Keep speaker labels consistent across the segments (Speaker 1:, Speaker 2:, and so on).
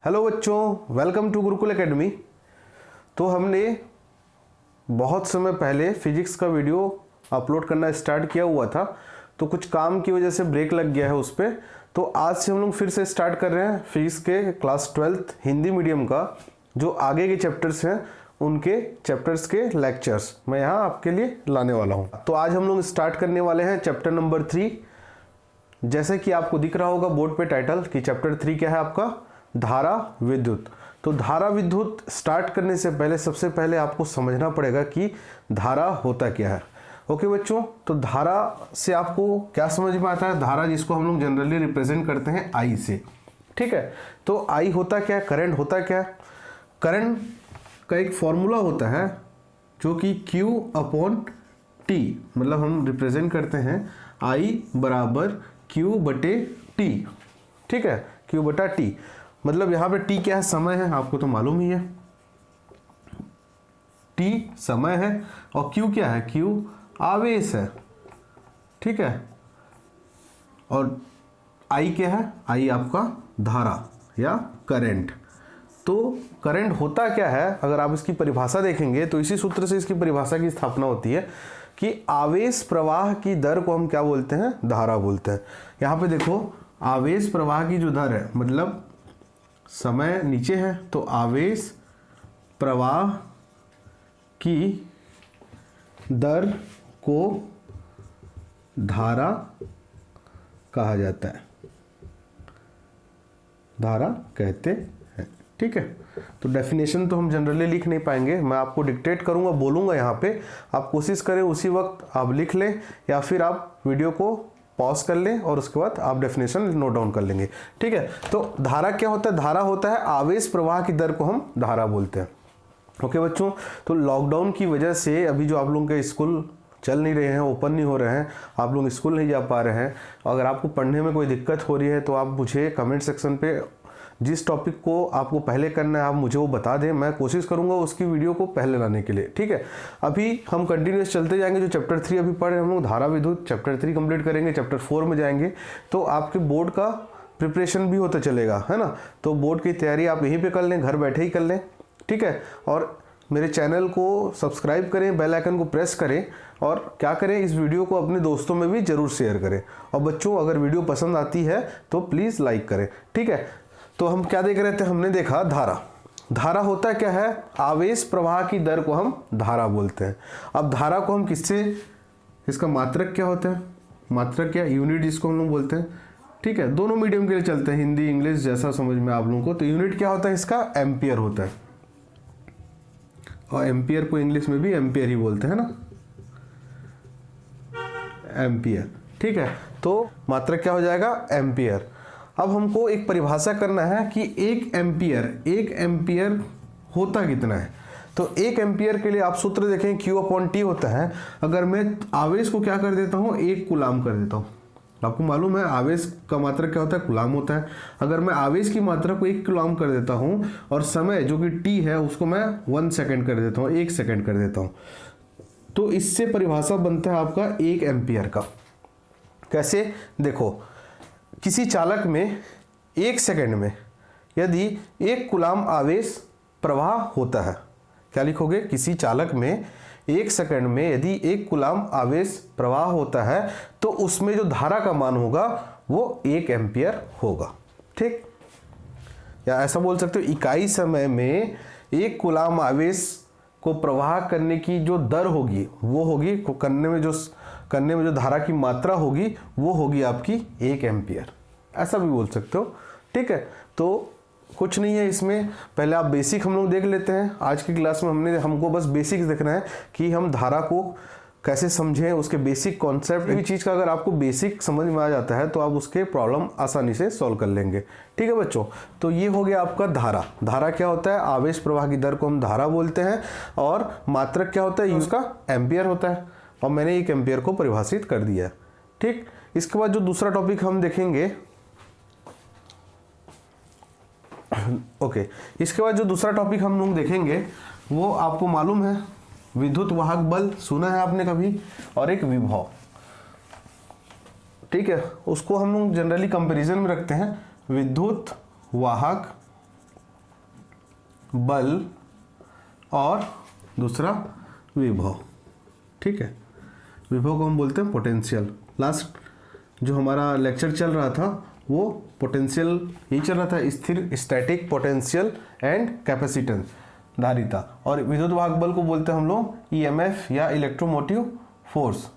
Speaker 1: Hello बच्चों, welcome to Gurukul academy. तो हमने बहुत समय पहले फिजिक्स का वीडियो अपलोड करना स्टार्ट किया हुआ था, तो कुछ काम की वजह से ब्रेक लग गया है उस पर। तो आज से हम लोग फिर से स्टार्ट कर रहे हैं फिजिक्स के क्लास 12th हिंदी मीडियम का जो आगे के चैप्टर्स हैं उनके चैप्टर्स के लेक्चर्स मैं यहाँ आपके लिए लाने वाला हूँ। तो आज हम लोग स्टार्ट करने वाले हैं चैप्टर नंबर 3। जैसे कि आपको दिख रहा होगा बोर्ड पे टाइटल कि चैप्टर 3 क्या है आपका, धारा विद्युत। तो धारा विद्युत स्टार्ट करने से पहले सबसे पहले आपको समझना पड़ेगा कि धारा होता क्या है। ओके बच्चों, तो धारा से आपको क्या समझ में आता है? धारा जिसको हम लोग जनरली रिप्रेजेंट करते हैं आई से, ठीक है। तो आई होता क्या है, करंट होता क्या है? करंट का एक फॉर्मूला होता है जो कि Q/T, मतलब हम रिप्रेजेंट करते हैं I बराबर Q/T, ठीक है। Q/T मतलब यहाँ पे T क्या है? समय है, आपको तो मालूम ही है। T समय है और Q क्या है? Q आवेश है, ठीक है। और I क्या है? I आपका धारा या करंट। तो करंट होता क्या है, अगर आप इसकी परिभाषा देखेंगे तो इसी सूत्र से इसकी परिभाषा की स्थापना होती है कि आवेश प्रवाह की दर को हम क्या बोलते हैं? धारा बोलते हैं। यहाँ पे देखो, आवेश प्रवाह की जो दर है, मतलब समय नीचे है तो आवेश प्रवाह की दर को धारा कहा जाता है, धारा कहते हैं, ठीक है। तो डेफिनेशन तो हम जनरली लिख नहीं पाएंगे, मैं आपको डिक्टेट करूंगा, बोलूंगा यहाँ पे, आप कोशिश करें उसी वक्त आप लिख लें या फिर आप वीडियो को पॉज कर लें और उसके बाद आप डेफिनेशन नोट डाउन कर लेंगे, ठीक है। तो धारा क्या होता है? धारा होता है आवेश प्रवाह की दर को हम धारा बोलते हैं। ओके बच्चों, तो लॉकडाउन की वजह से अभी जो आप लोगों के स्कूल चल नहीं रहे हैं, ओपन नहीं हो रहे हैं, आप लोग स्कूल नहीं जा पा रहे हैं, अगर आपको पढ़ने में कोई दिक्कत हो रही है तो आप मुझे कमेंट सेक्शन पे जिस टॉपिक को आपको पहले करना है आप मुझे वो बता दें, मैं कोशिश करूंगा उसकी वीडियो को पहले लाने के लिए, ठीक है। अभी हम कंटिन्यूस चलते जाएंगे, जो चैप्टर 3 अभी पढ़े हम लोग धारा विद्युत, चैप्टर 3 कंप्लीट करेंगे, चैप्टर 4 में जाएंगे तो आपके बोर्ड का प्रिपरेशन भी होता चलेगा, है ना। तो बोर्ड की तैयारी आप यहीं पर कर लें, घर बैठे ही कर लें, ठीक है। और मेरे चैनल को सब्सक्राइब करें, बेल आइकन को प्रेस करें और क्या करें, इस वीडियो को अपने दोस्तों में भी जरूर शेयर करें। और बच्चों अगर वीडियो पसंद आती है तो प्लीज़ लाइक करें, ठीक है। तो हम क्या देख रहे थे? हमने देखा धारा। धारा होता क्या है? आवेश प्रवाह की दर को हम धारा बोलते हैं। अब धारा को हम किससे, इसका मात्रक क्या होता है? मात्रक क्या, यूनिट जिसको हम लोग बोलते हैं, ठीक है। दोनों मीडियम के लिए चलते हैं, हिंदी इंग्लिश जैसा समझ में आप लोगों को। तो यूनिट क्या होता है इसका? एम्पियर होता है, और एम्पियर को इंग्लिश में भी एम्पियर ही बोलते हैं ना, एम्पियर, ठीक है। तो मात्रक क्या हो जाएगा? एम्पियर। अब हमको एक परिभाषा करना है कि एक एम्पियर होता कितना है। तो एक एम्पियर के लिए आप सूत्र देखें, Q/T होता है। अगर मैं आवेश को क्या कर देता हूं? 1 कूलाम कर देता हूं। आपको मालूम है आवेश का मात्रक क्या होता है? कूलाम होता है। अगर मैं आवेश की मात्रा को 1 कूलाम कर देता हूं और समय जो कि T है उसको मैं 1 सेकेंड कर देता हूं, 1 सेकेंड कर देता हूं, तो इससे परिभाषा बनता है आपका 1 एम्पियर का। कैसे? देखो, किसी चालक में 1 सेकेंड में यदि 1 कूलाम आवेश प्रवाह होता है, क्या लिखोगे? किसी चालक में 1 सेकेंड में यदि 1 कूलाम आवेश प्रवाह होता है तो उसमें जो धारा का मान होगा वो 1 एम्पियर होगा, ठीक। या ऐसा बोल सकते हो, इकाई समय में 1 कूलाम आवेश को प्रवाह करने की जो दर होगी वो होगी, करने में जो धारा की मात्रा होगी वो होगी आपकी 1 एम्पियर, ऐसा भी बोल सकते हो, ठीक है। तो कुछ नहीं है इसमें, पहले आप बेसिक हम लोग देख लेते हैं। आज की क्लास में हमको बस बेसिक्स देखना है कि हम धारा को कैसे समझें, उसके बेसिक कॉन्सेप्ट। किसी चीज़ का अगर आपको बेसिक समझ में आ जाता है तो आप उसके प्रॉब्लम आसानी से सॉल्व कर लेंगे, ठीक है बच्चों। तो ये हो गया आपका धारा। धारा क्या होता है? आवेश प्रवाह की दर को हम धारा बोलते हैं और मात्रक क्या होता है? उसका एम्पियर होता है, और मैंने 1 एम्पियर को परिभाषित कर दिया है, ठीक। इसके बाद जो दूसरा टॉपिक हम देखेंगे, ओके, इसके बाद जो दूसरा टॉपिक हम लोग देखेंगे वो आपको मालूम है विद्युत वाहक बल, सुना है आपने कभी, और एक विभव, ठीक है। उसको हम लोग जनरली कंपैरिजन में रखते हैं, विद्युत वाहक बल और दूसरा विभव। ठीक है, विभव को हम बोलते हैं पोटेंशियल। लास्ट जो हमारा लेक्चर चल रहा था वो पोटेंशियल यही चल रहा था, स्थिर स्टैटिक पोटेंशियल एंड कैपेसिटेंस धारिता। और विद्युत वाहक बल को बोलते हैं हम लोग ईएमएफ या इलेक्ट्रोमोटिव फोर्स।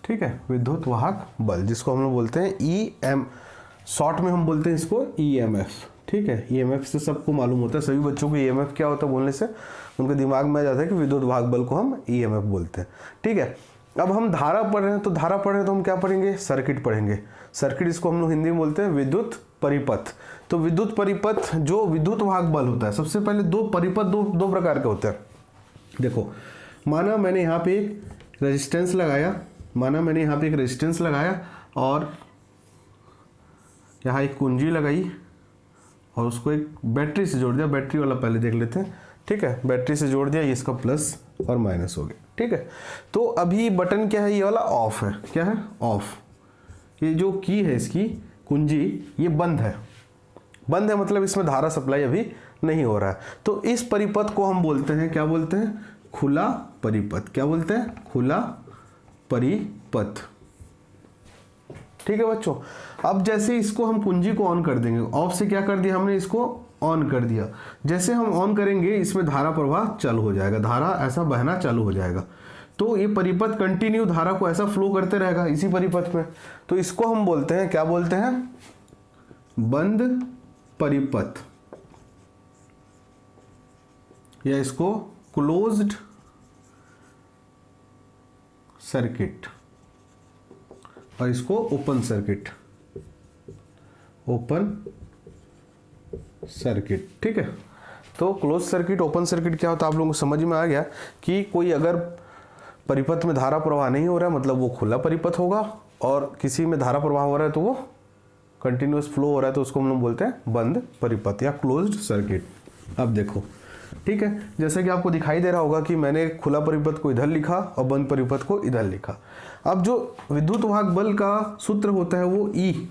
Speaker 1: ठीक है, विद्युत वाहक बल जिसको हम लोग बोलते हैं ईएम, शॉर्ट में हम बोलते हैं इसको ईएमएफ। ठीक है, ईएमएफ से सबको मालूम होता है, सभी बच्चों को ईएमएफ क्या होता है बोलने से उनके दिमाग में आ जाता है कि विद्युत वाहक बल को हम ईएमएफ बोलते हैं। ठीक है, अब हम धारा पढ़ रहे हैं, तो धारा पढ़ रहे हैं तो हम क्या पढ़ेंगे, सर्किट पढ़ेंगे। सर्किट इसको हम लोग हिंदी में बोलते हैं विद्युत परिपथ। तो विद्युत परिपथ जो विद्युत वाहक बल होता है, सबसे पहले दो परिपथ दो प्रकार के होते हैं। देखो, माना मैंने यहाँ पे एक रेजिस्टेंस लगाया, और यहाँ एक कुंजी लगाई और उसको एक बैटरी से जोड़ दिया। बैटरी वाला पहले देख लेते हैं। ठीक है, बैटरी से जोड़ दिया, ये इसका प्लस और माइनस हो गया। ठीक है, तो अभी बटन क्या है, ये वाला ऑफ है। क्या है, ऑफ। ये जो की है इसकी कुंजी, ये बंद है। बंद है मतलब इसमें धारा सप्लाई अभी नहीं हो रहा है। तो इस परिपथ को हम बोलते हैं, क्या बोलते हैं, खुला परिपथ। क्या बोलते हैं, खुला परिपथ। ठीक है बच्चों, अब जैसे इसको हम कुंजी को ऑन कर देंगे, ऑफ से क्या कर दिया हमने, इसको ऑन कर दिया। जैसे हम ऑन करेंगे इसमें धारा प्रवाह चालू हो जाएगा, धारा ऐसा बहना चालू हो जाएगा। तो ये परिपथ कंटिन्यू धारा को ऐसा फ्लो करते रहेगा इसी परिपथ में। तो इसको हम बोलते हैं, क्या बोलते हैं, बंद परिपथ, या इसको क्लोज्ड सर्किट, और इसको ओपन सर्किट। ठीक है, तो क्लोज सर्किट, ओपन सर्किट क्या होता है आप लोगों को समझ में आ गया कि कोई अगर परिपथ में धारा प्रवाह नहीं हो रहा है मतलब वो खुला परिपथ होगा, और किसी में धारा प्रवाह हो रहा है तो वो कंटिन्यूअस फ्लो हो रहा है, तो उसको हम लोग बोलते हैं बंद परिपथ या क्लोज्ड सर्किट। अब देखो, ठीक है, जैसे कि आपको दिखाई दे रहा होगा कि मैंने खुला परिपथ को इधर लिखा और बंद परिपथ को इधर लिखा। अब जो विद्युत वाहक बल का सूत्र होता है वो ई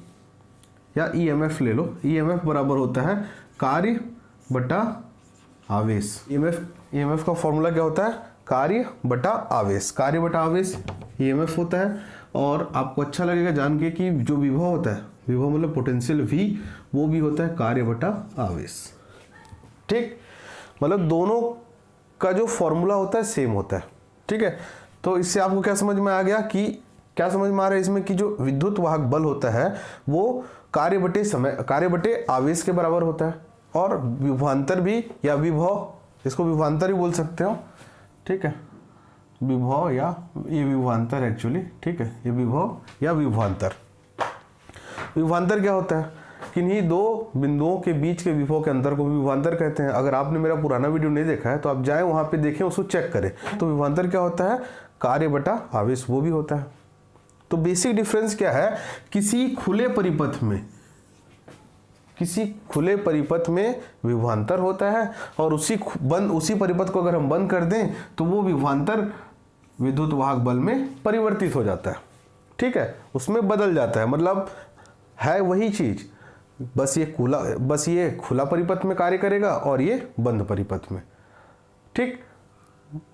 Speaker 1: या ईएमएफ ले लो। ईएमएफ बराबर होता है कार्य बटा आवेश। ईएमएफ का फॉर्मूला क्या होता है, कार्य बटा आवेश। कार्य बटा आवेश ईएमएफ होता है। और आपको अच्छा लगेगा जान के कि जो विभव होता है, विभव मतलब पोटेंशियल वी, वो भी होता है कार्य बटा आवेश। ठीक, मतलब दोनों का जो फॉर्मूला होता है सेम होता है। ठीक है, तो इससे आपको क्या समझ में आ गया कि क्या समझ में आ रहा है इसमें कि जो विद्युत वाहक बल होता है वो कार्य बटे आवेश के बराबर होता है। और विभवांतर भी या विभव, इसको विभवांतर ही बोल सकते हो। ठीक है, विभव या ये विभवांतर एक्चुअली। ठीक है, ये विभव या विभवांतर। विभवांतर क्या होता है, किन्हीं दो बिंदुओं के बीच के विभव के अंतर को विभवांतर कहते हैं। अगर आपने मेरा पुराना वीडियो नहीं देखा है तो आप जाएं वहां पे देखें, उसको चेक करें। तो विभवांतर क्या होता है, कार्य बटा आवेश, वो भी होता है। तो बेसिक डिफरेंस क्या है, किसी खुले परिपथ में विभवांतर होता है, और उसी परिपथ को अगर हम बंद कर दें तो वो विभवांतर विद्युत वाहक बल में परिवर्तित हो जाता है। ठीक है, उसमें बदल जाता है, मतलब है वही चीज, बस ये खुला परिपथ में कार्य करेगा और ये बंद परिपथ में। ठीक,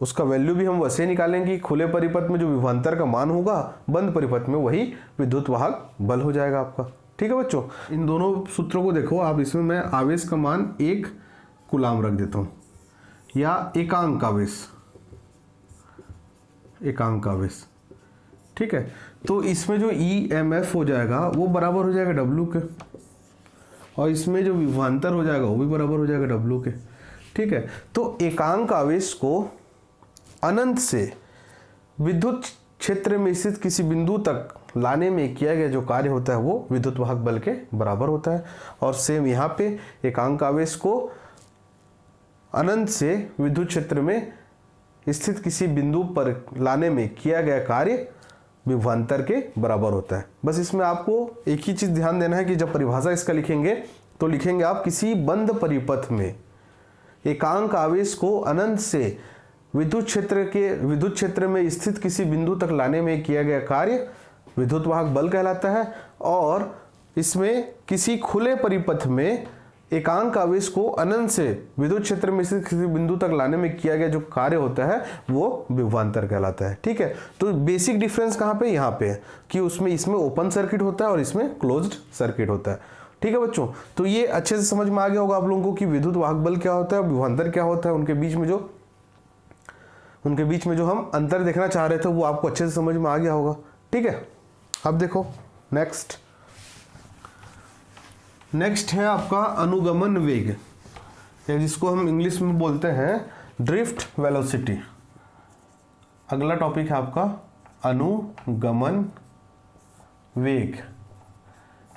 Speaker 1: उसका वैल्यू भी हम वैसे निकालेंगे, खुले परिपथ में जो विभवांतर का मान होगा, बंद परिपथ में वही विद्युत वाहक बल हो जाएगा आपका। ठीक है बच्चों, इन दोनों सूत्रों को देखो आप। इसमें मैं आवेश का मान 1 कूलाम रख देता हूं, या एकांक आवेश। ठीक है, तो इसमें जो ईएमएफ हो जाएगा वो बराबर हो जाएगा W के, और इसमें जो विभवांतर हो जाएगा वो भी बराबर हो जाएगा W के। ठीक है, तो एकांक आवेश को अनंत से विद्युत क्षेत्र में स्थित किसी बिंदु तक लाने में किया गया जो कार्य होता है वो विद्युत वाहक बल के बराबर होता है। और सेम यहाँ पे एकांक आवेश को अनंत से विद्युत क्षेत्र में स्थित किसी बिंदु पर लाने में किया गया कार्य विभवांतर के बराबर होता है। बस इसमें आपको एक ही चीज ध्यान देना है कि जब परिभाषा इसका लिखेंगे तो लिखेंगे आप किसी बंद परिपथ में एकांक आवेश को अनंत से विद्युत क्षेत्र में स्थित किसी बिंदु तक लाने में किया गया कार्य विद्युत वाहक बल कहलाता है। और इसमें किसी खुले परिपथ में एकांक आवेश को अनंत से विद्युत क्षेत्र में स्थित किसी बिंदु तक लाने में किया गया जो कार्य होता है वो विभवांतर कहलाता है। ठीक है, तो बेसिक डिफरेंस कहाँ पे, यहाँ पे है कि इसमें ओपन सर्किट होता है और इसमें क्लोज्ड सर्किट होता है। ठीक है बच्चों, तो ये अच्छे से समझ में आ गया होगा आप लोगों को कि विद्युत वाहक बल क्या होता है, विभवांतर क्या होता है, उनके बीच में जो हम अंतर देखना चाह रहे थे वो आपको अच्छे से समझ में आ गया होगा। ठीक है, अब देखो नेक्स्ट है आपका अनुगमन वेग, जिसको हम इंग्लिश में बोलते हैं ड्रिफ्ट वेलोसिटी। अगला टॉपिक है आपका अनुगमन वेग,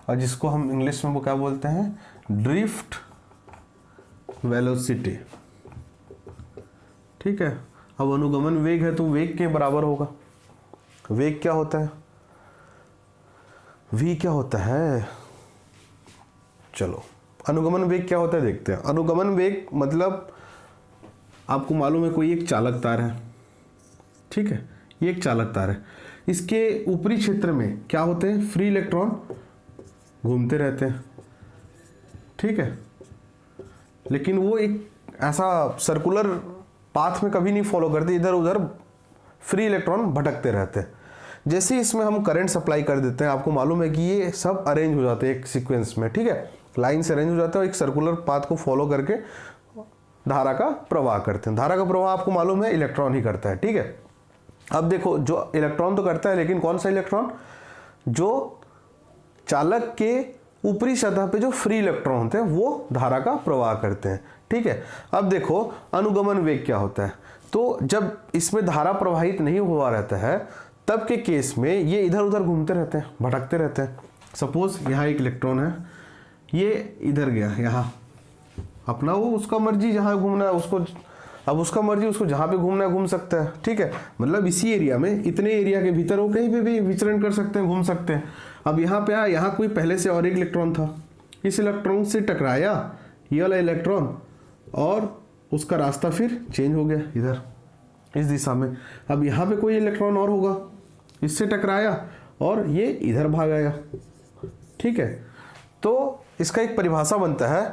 Speaker 1: और जिसको हम इंग्लिश में वो क्या बोलते हैं, ड्रिफ्ट वेलोसिटी। ठीक है, अब अनुगमन वेग है तो वेग के बराबर होगा। वेग क्या होता है, v क्या होता है, चलो अनुगमन वेग क्या होता है देखते हैं। अनुगमन वेग मतलब आपको मालूम है कोई एक चालक तार है। ठीक है, ये एक चालक तार है, इसके ऊपरी क्षेत्र में क्या होते हैं, फ्री इलेक्ट्रॉन घूमते रहते हैं। ठीक है, लेकिन वो एक ऐसा सर्कुलर पाथ में कभी नहीं फॉलो करते, इधर उधर फ्री इलेक्ट्रॉन भटकते रहते हैं। जैसे इसमें हम करंट सप्लाई कर देते हैं, आपको मालूम है कि ये सब अरेंज हो जाते हैं एक सीक्वेंस में। ठीक है, लाइन से अरेंज हो जाता है और एक सर्कुलर पाथ को फॉलो करके धारा का प्रवाह करते हैं। धारा का प्रवाह आपको मालूम है इलेक्ट्रॉन ही करता है। ठीक है, अब देखो जो इलेक्ट्रॉन तो करता है, लेकिन कौन सा इलेक्ट्रॉन, जो चालक के ऊपरी सतह पे जो फ्री इलेक्ट्रॉन होते हैं वो धारा का प्रवाह करते हैं। ठीक है, अब देखो अनुगमन वेग क्या होता है, तो जब इसमें धारा प्रवाहित नहीं हुआ रहता है तब के केस में ये इधर उधर घूमते रहते हैं, भटकते रहते हैं। सपोज यहाँ एक इलेक्ट्रॉन है, ये इधर गया, यहाँ अपना वो उसका मर्जी जहाँ घूमना है उसको, अब उसका मर्जी उसको जहाँ पे घूमना है घूम सकता है। ठीक है, मतलब इसी एरिया में, इतने एरिया के भीतर वो कहीं पे भी विचरण कर सकते हैं, घूम सकते हैं। अब यहाँ पे आया, यहाँ कोई पहले से और एक इलेक्ट्रॉन था, इस इलेक्ट्रॉन से टकराया ये वाला इलेक्ट्रॉन और उसका रास्ता फिर चेंज हो गया इधर इस दिशा में। अब यहाँ पे कोई इलेक्ट्रॉन और होगा, इससे टकराया और ये इधर भाग आया। ठीक है, तो इसका एक परिभाषा बनता है।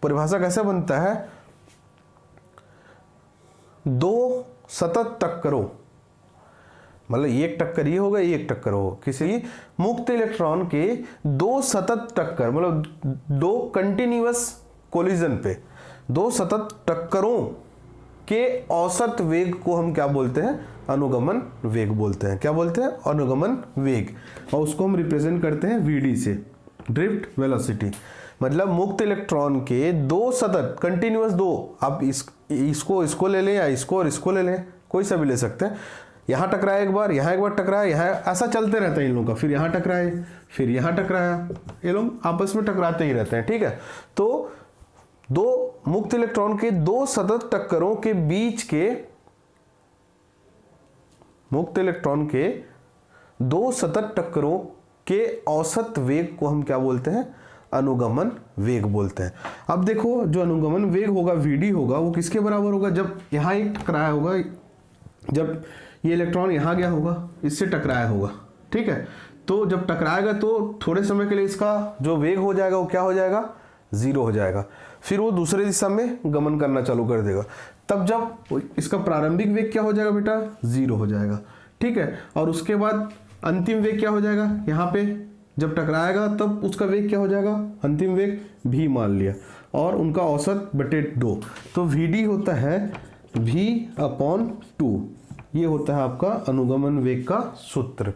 Speaker 1: परिभाषा कैसे बनता है, दो सतत टक्करों, मतलब एक टक्कर ये होगा, एक टक्कर हो, किसी मुक्त इलेक्ट्रॉन के दो सतत टक्कर, मतलब दो कंटिन्यूअस कोलिजन पे दो सतत टक्करों के औसत वेग को हम क्या बोलते हैं, अनुगमन वेग बोलते हैं। क्या बोलते हैं, अनुगमन वेग, और उसको हम रिप्रेजेंट करते हैं VD से, ड्रिफ्ट वेलोसिटी। मतलब मुक्त इलेक्ट्रॉन के दो सतत कंटिन्यूअस, दो, आप इसको ले लें या इसको और इसको ले लें, कोई सा भी ले सकते हैं। यहाँ टकराया एक बार, यहाँ एक बार टकराया, यहाँ, ऐसा चलते रहता है इन लोगों का, फिर यहाँ टकराए, फिर यहाँ टकराया, ये लोग आपस में टकराते ही रहते हैं। ठीक है, तो दो मुक्त इलेक्ट्रॉन के दो सतत टक्करों के बीच के, मुक्त इलेक्ट्रॉन के दो सतत टक्करों के औसत वेग को हम क्या बोलते हैं, अनुगमन वेग बोलते हैं। अब देखो जो अनुगमन वेग होगा VD होगा, वो किसके बराबर होगा, जब यहाँ एक टकराया होगा, जब ये इलेक्ट्रॉन यहाँ गया होगा, इससे टकराया होगा। ठीक है, तो जब टकराएगा तो थोड़े समय के लिए इसका जो वेग हो जाएगा वो क्या हो जाएगा, 0 हो जाएगा। फिर वो दूसरे दिशा में गमन करना चालू कर देगा, तब जब इसका प्रारंभिक वेग क्या हो जाएगा बेटा, 0 हो जाएगा। ठीक है, और उसके बाद अंतिम वेग क्या हो जाएगा, यहाँ पे जब टकराएगा तब उसका वेग क्या हो जाएगा, अंतिम वेग v मान लिया, और उनका औसत बटे 2, तो VD होता है v/2। ये होता है आपका अनुगमन वेग का सूत्र।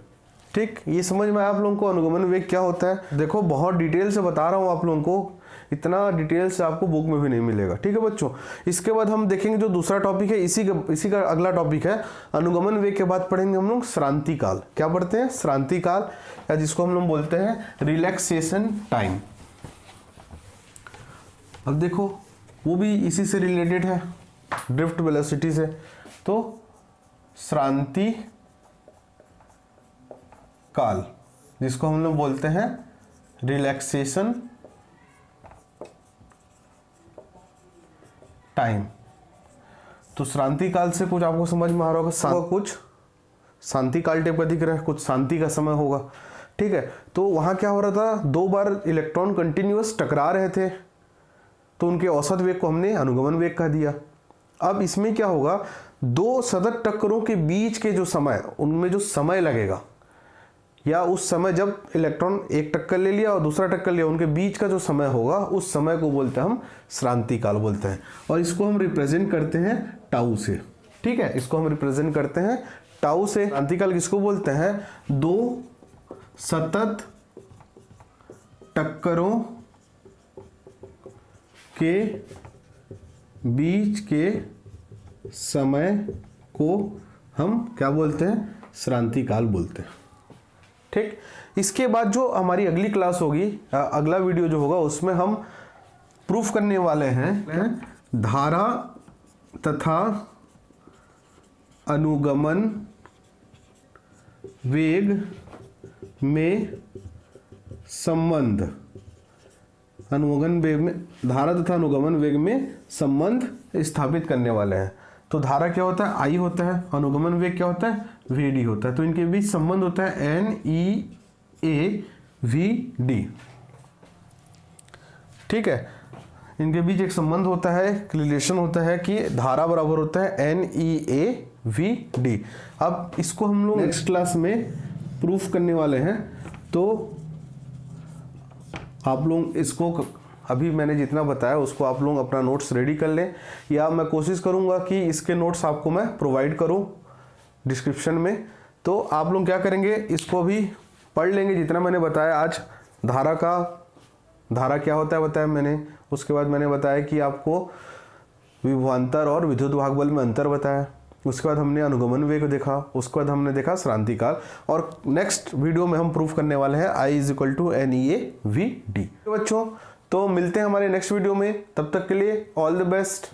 Speaker 1: ठीक, ये समझ में आया आप लोगों को अनुगमन वेग क्या होता है। देखो बहुत डिटेल से बता रहा हूँ आप लोगों को, इतना डिटेल से आपको बुक में भी नहीं मिलेगा। ठीक है बच्चों, इसके बाद हम देखेंगे जो दूसरा टॉपिक है, इसी का अगला टॉपिक है अनुगमन वेग के बाद पढ़ेंगे हम लोग श्रांति काल। क्या पढ़ते हैं, श्रांति काल, या जिसको हम लोग बोलते हैं रिलैक्सेशन टाइम। अब देखो वो भी इसी से रिलेटेड है, ड्रिफ्ट वेलोसिटी से। तो श्रांति काल, जिसको हम लोग बोलते हैं रिलैक्सेशन टाइम। तो श्रांति काल से कुछ आपको समझ में आ रहा होगा, कुछ शांति काल टाइप का दिख रहा है, कुछ शांति का समय होगा, ठीक है। तो वहाँ क्या हो रहा था, 2 बार इलेक्ट्रॉन कंटिन्यूअस टकरा रहे थे, तो उनके औसत वेग को हमने अनुगमन वेग कह दिया। अब इसमें क्या होगा, 2 सतत टक्करों के बीच के जो समय, उनमें जो समय लगेगा, या उस समय जब इलेक्ट्रॉन एक टक्कर ले लिया और दूसरा टक्कर लिया, उनके बीच का जो समय होगा, उस समय को बोलते हैं हम श्रांति काल बोलते हैं। और इसको हम रिप्रेजेंट करते हैं टाउ से, ठीक है, इसको हम रिप्रेजेंट करते हैं टाउ से। श्रांति काल किसको बोलते हैं, 2 सतत टक्करों के बीच के समय को हम क्या बोलते हैं, श्रांति काल बोलते हैं, ठीक। इसके बाद जो हमारी अगली क्लास होगी, अगला वीडियो जो होगा, उसमें हम प्रूफ करने वाले हैं धारा तथा अनुगमन वेग में संबंध, अनुगमन वेग में, धारा तथा अनुगमन वेग में संबंध स्थापित करने वाले हैं। तो धारा क्या होता है, आई होता है, अनुगमन वेग क्या होता है, वी डी होता है। तो इनके बीच संबंध होता है NEAVD, ठीक है। इनके बीच एक संबंध होता है, रिलेशन होता है कि धारा बराबर होता है NEAVD। अब इसको हम लोग नेक्स्ट क्लास में प्रूफ करने वाले हैं। तो आप लोग इसको, अभी मैंने जितना बताया उसको आप लोग अपना नोट्स रेडी कर लें, या मैं कोशिश करूंगा कि इसके नोट्स आपको मैं प्रोवाइड करूं डिस्क्रिप्शन में। तो आप लोग क्या करेंगे, इसको भी पढ़ लेंगे जितना मैंने बताया आज। धारा क्या होता है बताया मैंने, उसके बाद मैंने बताया कि आपको विभवांतर और विद्युत भागबल में अंतर बताया, उसके बाद हमने अनुगमन वेग देखा, उसके बाद हमने देखा श्रांति काल, और नेक्स्ट वीडियो में हम प्रूफ करने वाले हैं I = NEAVD। बच्चों, तो मिलते हैं हमारे नेक्स्ट वीडियो में, तब तक के लिए ऑल द बेस्ट।